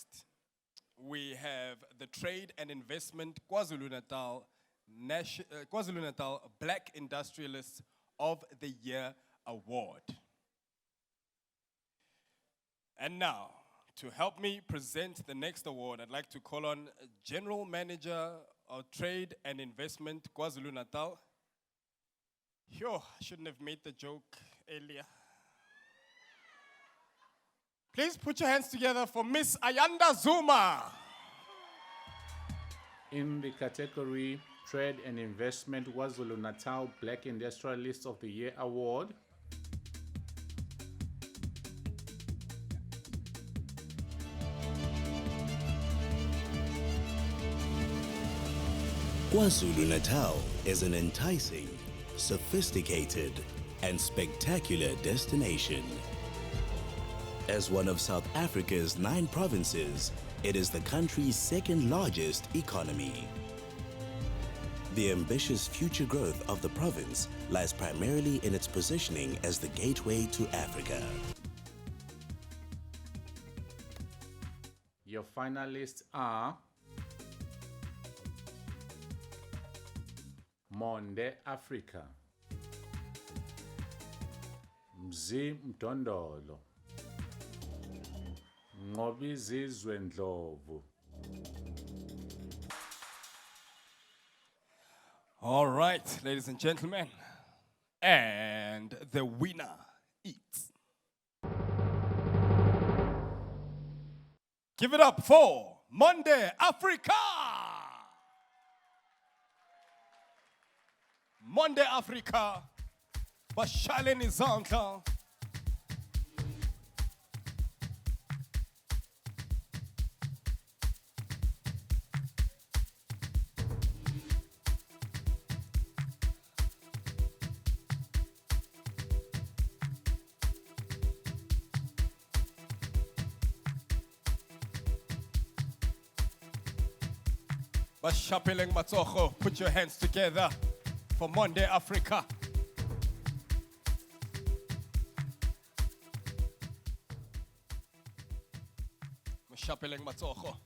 finalists. We have the Trade and Investment Kwazulu-Natal Black Industrialist of the Year Award. And now, to help me present the next award, I'd like to call on General Manager of Trade and Investment KwaZulu-Natal. Yo, I shouldn't have made the joke earlier. Please put your hands together for Miss Ayanda Zuma. In the category Trade and Investment KwaZulu-Natal Black Industrialist of the Year Award, KwaZulu-Natal is an enticing, sophisticated, and spectacular destination. As one of South Africa's 9 provinces, it is the country's second largest economy. The ambitious future growth of the province lies primarily in its positioning as the gateway to Africa. Your finalists are Monde Africa, Mzi Mdondolo, Nqobizizwe Ndlovu. All right, ladies and gentlemen, and the winner is... Give it up for Monde Africa! Monde Africa, Bashaleni Zanta. Bashapeleng Matsoho, put your hands together for Monde Africa. Bashapeleng Matsoho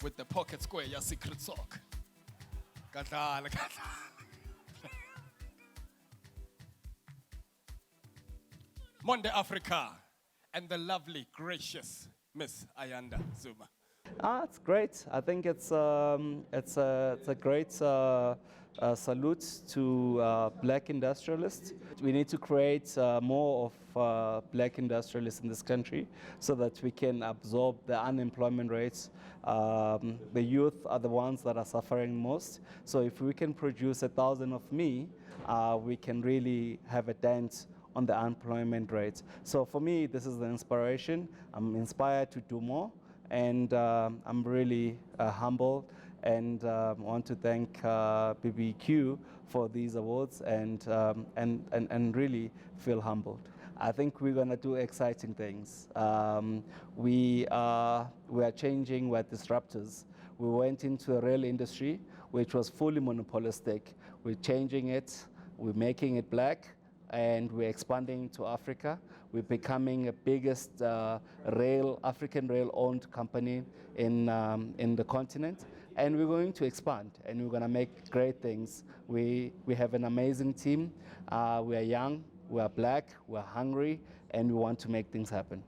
with the pocket square, your secret sock. Kadala, kadala. Monde Africa and the lovely, gracious Miss Ayanda Zuma. It's great. I think it's a great salute to black industrialists. We need to create more of black industrialists in this country so that we can absorb the unemployment rates. The youth are the ones that are suffering most. So if we can produce 1,000 of me, we can really have a dent on the unemployment rate. So for me, this is the inspiration. I'm inspired to do more. And I'm really humbled and want to thank BBQ for these awards and really feel humbled. I think we're going to do exciting things. We are changing, we're disruptors. We went into a rail industry which was fully monopolistic. We're changing it, we're making it black, and we're expanding to Africa. We're becoming the biggest African rail-owned company in the continent, and we're going to expand, and we're going to make great things. We have an amazing team. We are young, we are black, we're hungry, and we want to make things happen.